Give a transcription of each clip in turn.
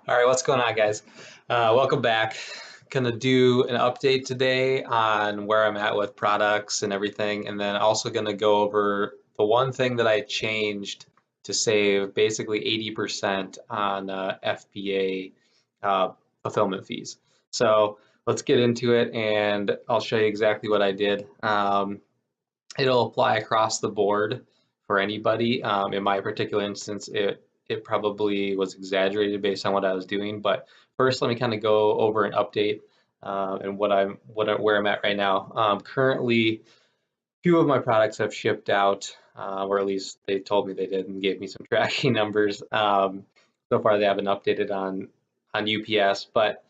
All right, what's going on, guys? Welcome back. Gonna do an update today on where I'm at with products and everything, and then also gonna go over the one thing that I changed to save basically 80% on FBA fulfillment fees. So let's get into it, and I'll show you exactly what I did. It'll apply across the board for anybody. In my particular instance, it probably was exaggerated based on what I was doing. But first, let me kind of go over an update and where I'm at right now. Currently, few of my products have shipped out, or at least they told me they did and gave me some tracking numbers. So far, they haven't updated on UPS, but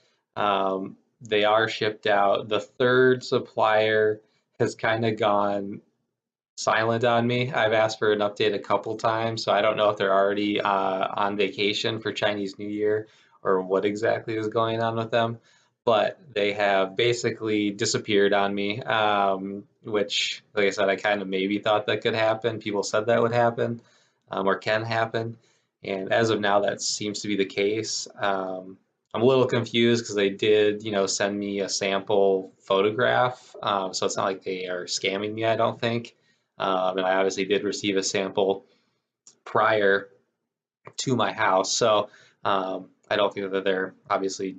they are shipped out. The third supplier has kind of gone silent on me. I've asked for an update a couple times, so I don't know if they're already on vacation for Chinese New Year or what exactly is going on with them. But they have basically disappeared on me, which, like I said, I kind of maybe thought that could happen. People said that would happen or can happen. And as of now, that seems to be the case. I'm a little confused because they did, send me a sample photograph. So it's not like they are scamming me, I don't think. And I obviously did receive a sample prior to my house. So I don't think that they're obviously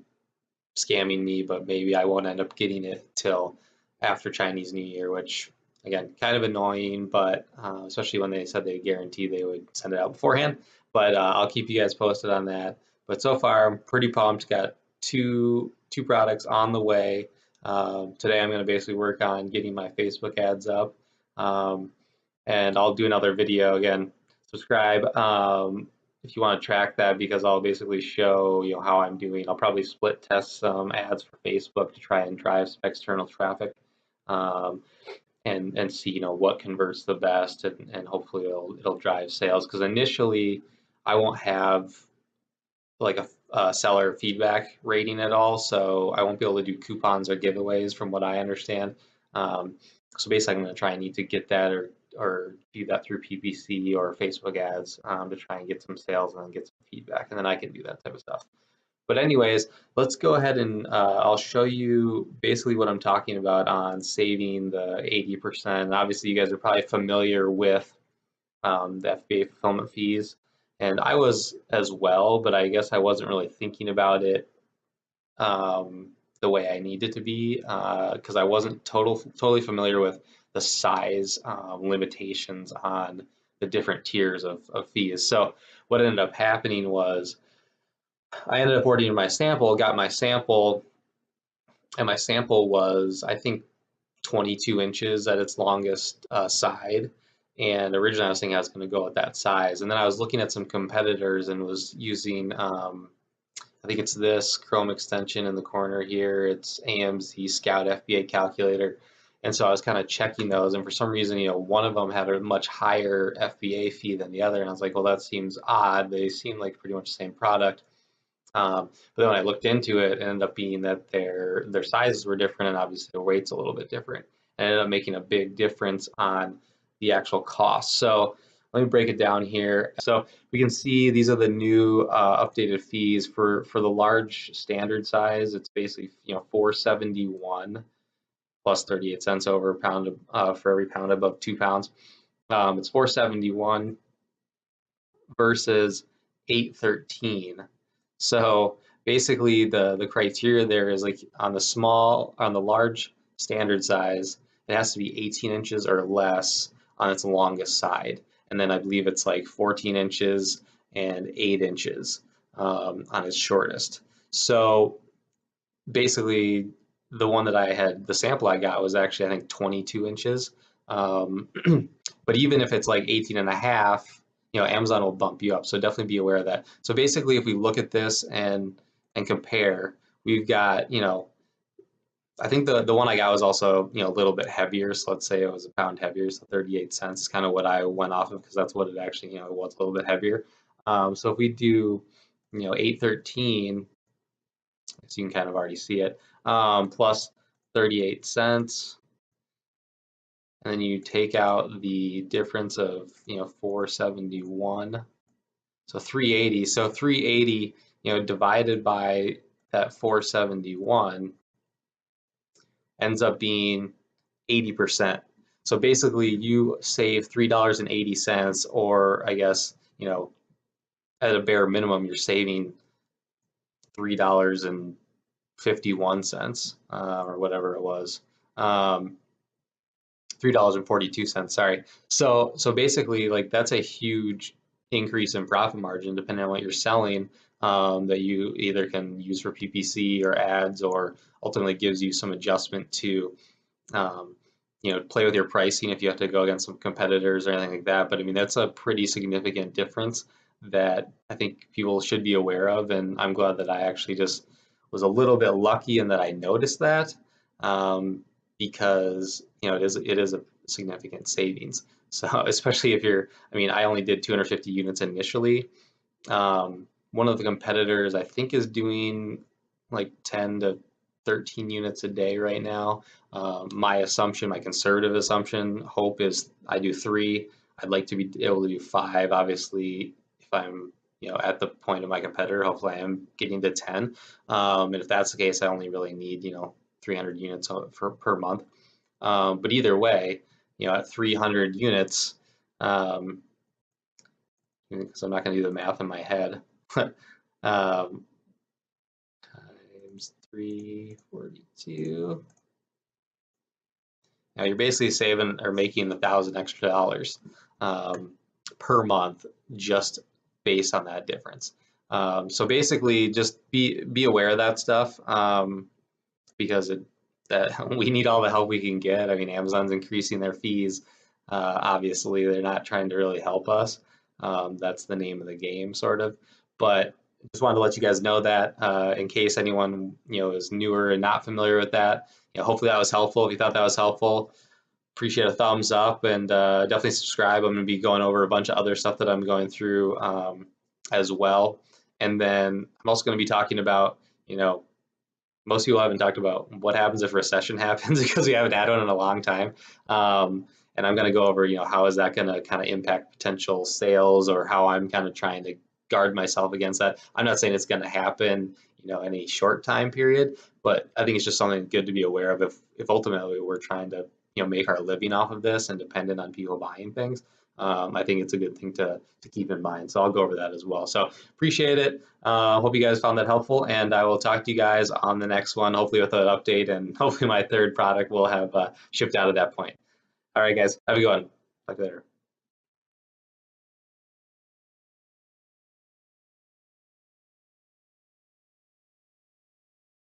scamming me, but maybe I won't end up getting it till after Chinese New Year, which again, kind of annoying, but especially when they said they guarantee they would send it out beforehand. But I'll keep you guys posted on that. But so far, I'm pretty pumped. Got two products on the way. Today, I'm going to basically work on getting my Facebook ads up. Um, and I'll do another video again. Subscribe if you want to track that because I'll basically show how I'm doing. I'll probably split test some ads for Facebook to try and drive some external traffic um, and see what converts the best and hopefully it'll drive sales because initially I won't have like a seller feedback rating at all, so I won't be able to do coupons or giveaways from what I understand. So basically, I'm going to try and need to get that or do that through PPC or Facebook ads to try and get some sales and then get some feedback, and then I can do that type of stuff. But anyways, let's go ahead and I'll show you basically what I'm talking about on saving the 80%. Obviously, you guys are probably familiar with the FBA fulfillment fees. And I was as well, but I guess I wasn't really thinking about it the way I needed to be because I wasn't totally familiar with the size limitations on the different tiers of fees. So what ended up happening was I ended up ordering my sample, got my sample, and my sample was, I think, 22 inches at its longest side. And originally I was thinking I was going to go with that size. And then I was looking at some competitors and was using, I think it's this Chrome extension in the corner here. It's AMZ Scout FBA calculator. And so I was kind of checking those. And for some reason, one of them had a much higher FBA fee than the other. And I was like, well, that seems odd. They seem like pretty much the same product. But then when I looked into it, it ended up being that their sizes were different and obviously their weight's a little bit different. And it ended up making a big difference on the actual cost. So let me break it down here. So we can see these are the new updated fees for the large standard size. It's basically $471 plus 38 cents over a pound for every pound above 2 pounds. It's $471 versus $813. So basically the criteria there is like on the large standard size, it has to be 18 inches or less on its longest side. And then I believe it's like 14 inches and 8 inches on its shortest. So basically the one that the sample I got was actually, I think, 22 inches. But even if it's like 18 and a half, Amazon will bump you up. So definitely be aware of that. So basically, if we look at this and compare, we've got, I think the one I got was also, a little bit heavier. So let's say it was a pound heavier. So 38 cents is kind of what I went off of because that's what it actually, it was a little bit heavier. So if we do, 813, so you can kind of already see it, plus 38 cents. And then you take out the difference of 471, so 380. So 380 divided by that 471 ends up being 80%. So basically you save $3.80, or I guess, at a bare minimum, you're saving $3.51, or whatever it was. $3.42, sorry. So basically, like, that's a huge increase in profit margin depending on what you're selling, that you either can use for PPC or ads, or ultimately gives you some adjustment to um, play with your pricing if you have to go against some competitors or anything like that. But I mean, that's a pretty significant difference that I think people should be aware of. And I'm glad that I actually just was a little bit lucky in that I noticed that, because it is a significant savings. So especially if you're, I mean, I only did 250 units initially. One of the competitors I think is doing like 10 to 13 units a day right now. My assumption, my conservative assumption, hope is I do 3. I'd like to be able to do 5. Obviously, if I'm at the point of my competitor, hopefully I am getting to 10. And if that's the case, I only really need 300 units per month. But either way, at 300 units, because I'm not going to do the math in my head, times 342. Now you're basically saving or making $1,000 extra per month just based on that difference. So basically, just be aware of that stuff, because that we need all the help we can get. I mean, Amazon's increasing their fees. Obviously, they're not trying to really help us. That's the name of the game, sort of. But just wanted to let you guys know that, in case anyone is newer and not familiar with that. Hopefully that was helpful. If you thought that was helpful, appreciate a thumbs up, and definitely subscribe. I'm going to be going over a bunch of other stuff that I'm going through, as well. And then I'm also going to be talking about, most people haven't talked about what happens if recession happens, because we haven't had one in a long time. And I'm going to go over, how is that going to kind of impact potential sales, or how I'm kind of trying to guard myself against that. I'm not saying it's going to happen, any short time period, but I think it's just something good to be aware of if ultimately we're trying to, make our living off of this and dependent on people buying things. I think it's a good thing to keep in mind. So I'll go over that as well. So appreciate it. Hope you guys found that helpful, and I will talk to you guys on the next one, hopefully with an update, and hopefully my third product will have shipped out at that point. All right, guys, have a good one. Talk later.